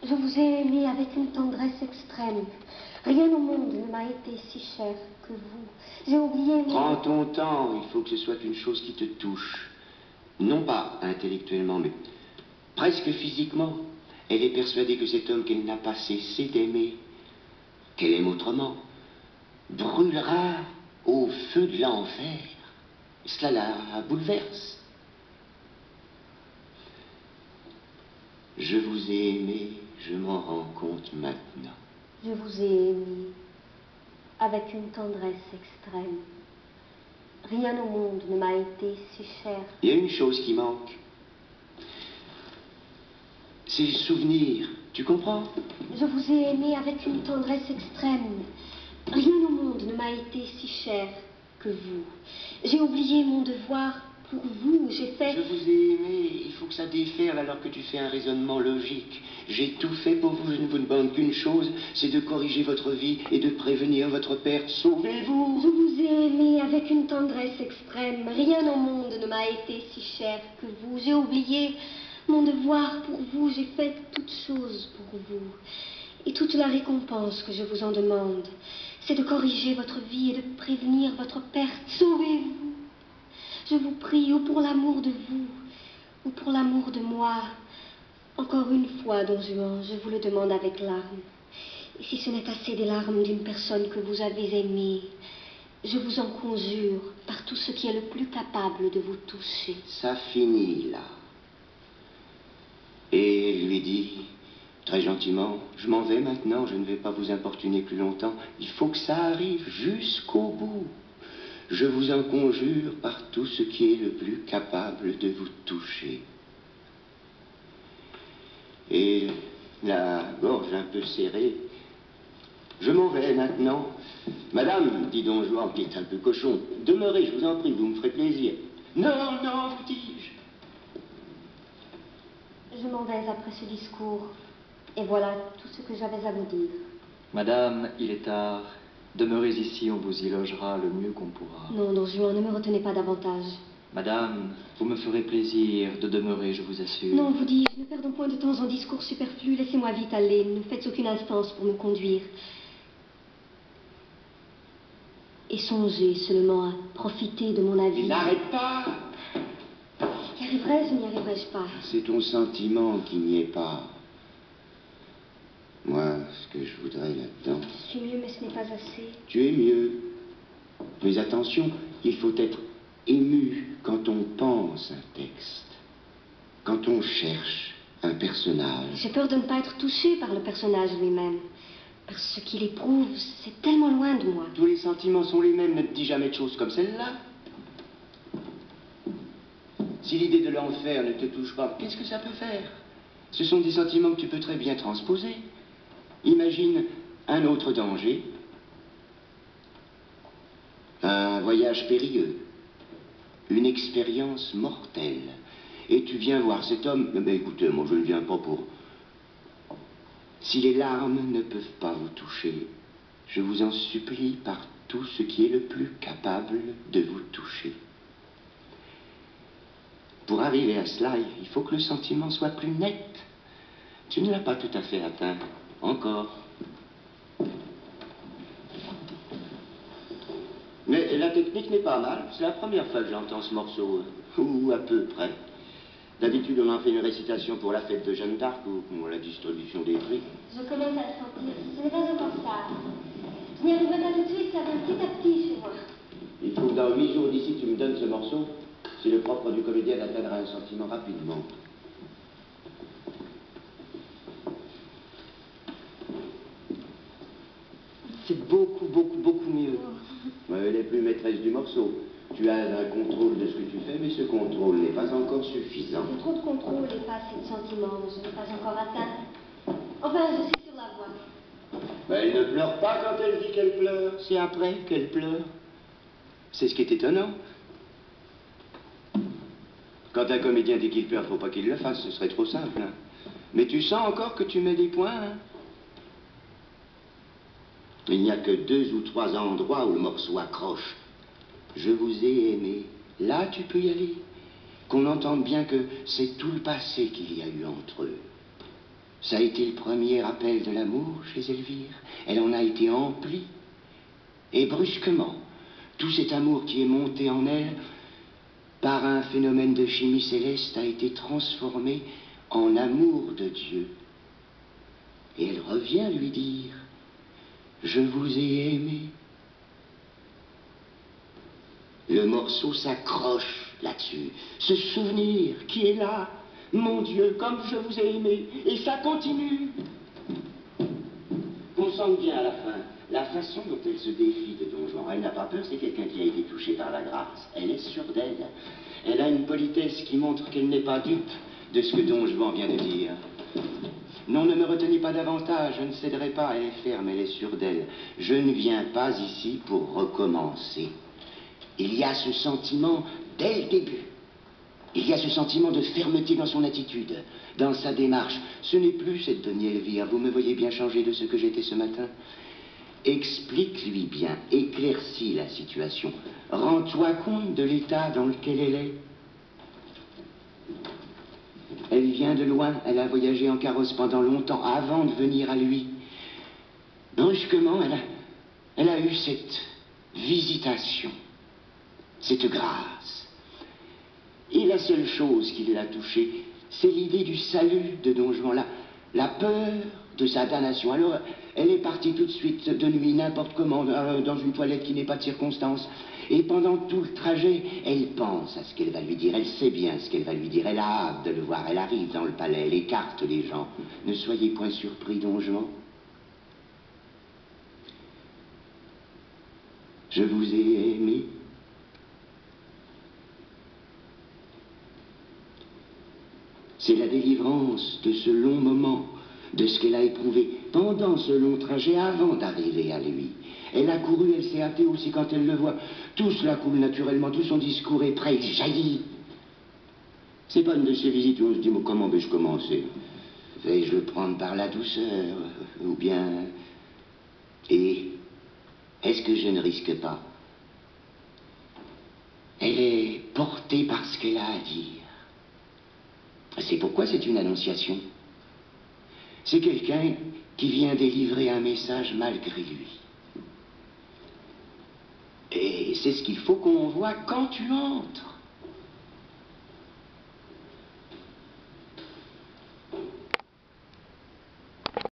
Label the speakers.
Speaker 1: Je vous ai aimé avec une tendresse extrême. Rien au monde ne m'a été si cher que vous. J'ai oublié...
Speaker 2: Prends ton temps, il faut que ce soit une chose qui te touche. Non pas intellectuellement, mais presque physiquement. Elle est persuadée que cet homme qu'elle n'a pas cessé d'aimer, qu'elle aime autrement, brûlera au feu de l'enfer. Cela la bouleverse. Je vous ai aimé, je m'en rends compte maintenant.
Speaker 1: Je vous ai aimé avec une tendresse extrême. Rien au monde ne m'a été si cher.
Speaker 2: Il y a une chose qui manque. C'est le souvenir, tu comprends?
Speaker 1: Je vous ai aimé avec une tendresse extrême. Rien au monde ne m'a été si cher que vous. J'ai oublié mon devoir pour vous, j'ai fait...
Speaker 2: Je vous ai aimé, il faut que ça déferle alors que tu fais un raisonnement logique. J'ai tout fait pour vous, je ne vous demande qu'une chose, c'est de corriger votre vie et de prévenir votre perte. Sauvez-vous!
Speaker 1: Je vous ai aimé avec une tendresse extrême. Rien au monde ne m'a été si cher que vous. J'ai oublié mon devoir pour vous, j'ai fait toutes choses pour vous. Et toute la récompense que je vous en demande, c'est de corriger votre vie et de prévenir votre perte. Sauvez-vous! Je vous prie, ou pour l'amour de vous, ou pour l'amour de moi. Encore une fois, Don Juan, je vous le demande avec larmes. Et si ce n'est assez des larmes d'une personne que vous avez aimée, je vous en conjure, par tout ce qui est le plus capable de vous toucher.
Speaker 2: Ça finit là. Et elle lui dit, très gentiment, je m'en vais maintenant, je ne vais pas vous importuner plus longtemps. Il faut que ça arrive jusqu'au bout. Je vous en conjure par tout ce qui est le plus capable de vous toucher. Et la gorge un peu serrée, je m'en vais maintenant. Madame, dit Don Juan, qui est un peu cochon, demeurez, je vous en prie, vous me ferez plaisir. Non, non, vous dis-je.
Speaker 1: Je m'en vais après ce discours, et voilà tout ce que j'avais à vous dire.
Speaker 3: Madame, il est tard. Demeurez ici, on vous y logera le mieux qu'on pourra.
Speaker 1: Non, Don Juan, ne me retenez pas davantage.
Speaker 3: Madame, vous me ferez plaisir de demeurer, je vous assure.
Speaker 1: Non, vous dis-je, ne perdons point de temps en discours superflus. Laissez-moi vite aller, ne faites aucune instance pour me conduire. Et songez seulement à profiter de mon avis.
Speaker 2: N'arrête pas!
Speaker 1: Y arriverai-je ou n'y arriverai-je pas?
Speaker 2: C'est ton sentiment qui n'y est pas. Moi, ce que je voudrais là-dedans...
Speaker 1: Je suis mieux, mais ce n'est pas assez.
Speaker 2: Tu es mieux. Mais attention, il faut être ému quand on pense un texte. Quand on cherche un personnage.
Speaker 1: J'ai peur de ne pas être touchée par le personnage lui-même. Parce qu'il éprouve, c'est tellement loin de moi.
Speaker 2: Tous les sentiments sont les mêmes, ne te dis jamais de choses comme celle-là. Si l'idée de l'enfer ne te touche pas, qu'est-ce que ça peut faire? Ce sont des sentiments que tu peux très bien transposer. Imagine un autre danger, un voyage périlleux, une expérience mortelle. Et tu viens voir cet homme, mais écoutez, moi je ne viens pas pour... Si les larmes ne peuvent pas vous toucher, je vous en supplie par tout ce qui est le plus capable de vous toucher. Pour arriver à cela, il faut que le sentiment soit plus net. Tu ne l'as pas tout à fait atteint, encore. Mais la technique n'est pas mal. C'est la première fois que j'entends ce morceau, ou à peu près. D'habitude, on en fait une récitation pour la fête de Jeanne d'Arc ou pour la distribution des prix.
Speaker 1: Je commence à le sentir. Ce n'est pas encore ça. Je n'y arriverai pas tout de suite, ça vient petit à petit chez moi.
Speaker 2: Il faut que dans 8 jours d'ici, tu me donnes ce morceau. C'est le propre du comédien d'atteindre un sentiment rapidement. C'est beaucoup, beaucoup, beaucoup mieux. Elle n'est plus maîtresse du morceau. Tu as un contrôle de ce que tu fais, mais ce contrôle n'est pas encore suffisant.
Speaker 1: J'ai trop de contrôle et pas assez de sentiments. Je n'ai pas encore atteint. Enfin, je suis sur la voie.
Speaker 2: Mais elle ne pleure pas quand elle dit qu'elle pleure. C'est après qu'elle pleure. C'est ce qui est étonnant. Quand un comédien dit qu'il pleure, faut pas qu'il le fasse, ce serait trop simple. Hein. Mais tu sens encore que tu mets des points. Hein. Il n'y a que 2 ou 3 endroits où le morceau accroche. Je vous ai aimé. Là, tu peux y aller. Qu'on entende bien que c'est tout le passé qu'il y a eu entre eux. Ça a été le premier appel de l'amour chez Elvire. Elle en a été emplie. Et brusquement, tout cet amour qui est monté en elle, par un phénomène de chimie céleste, a été transformé en amour de Dieu. Et elle revient lui dire, « Je vous ai aimé ». Le morceau s'accroche là-dessus. Ce souvenir qui est là, mon Dieu, comme je vous ai aimé. Et ça continue. On sent bien à la fin la façon dont elle se défie de Don Juan. Elle n'a pas peur, c'est quelqu'un qui a été touché par la grâce. Elle est sûre d'elle. Elle a une politesse qui montre qu'elle n'est pas dupe de ce que Don Juan vient de dire. Non, ne me retenez pas davantage, je ne céderai pas. Elle est ferme, elle est sûre d'elle. Je ne viens pas ici pour recommencer. Il y a ce sentiment dès le début. Il y a ce sentiment de fermeté dans son attitude, dans sa démarche. Ce n'est plus cette Dona Elvire. Vous me voyez bien changer de ce que j'étais ce matin. Explique-lui bien, éclaircis la situation. Rends-toi compte de l'état dans lequel elle est. Elle vient de loin, elle a voyagé en carrosse pendant longtemps avant de venir à lui. Brusquement, elle a eu cette visitation, cette grâce. Et la seule chose qui l'a touchée, c'est l'idée du salut de Don Juan, la peur de sa damnation. Alors, elle est partie tout de suite, de nuit, n'importe comment, dans une toilette qui n'est pas de circonstance. Et pendant tout le trajet, elle pense à ce qu'elle va lui dire. Elle sait bien ce qu'elle va lui dire. Elle a hâte de le voir. Elle arrive dans le palais. Elle écarte les gens. Ne soyez point surpris, Don Juan. Je vous ai aimé. C'est la délivrance de ce long moment, de ce qu'elle a éprouvé pendant ce long trajet avant d'arriver à lui. Elle a couru, elle s'est hâtée aussi quand elle le voit. Tout cela coule naturellement, tout son discours est prêt, il jaillit. C'est pas une de ces visites où on se dit, mais comment vais-je commencer? Vais-je le prendre par la douceur? Ou bien... Et est-ce que je ne risque pas? Elle est portée par ce qu'elle a à dire. C'est pourquoi c'est une annonciation. C'est quelqu'un qui vient délivrer un message malgré lui. Et c'est ce qu'il faut qu'on voit quand tu entres.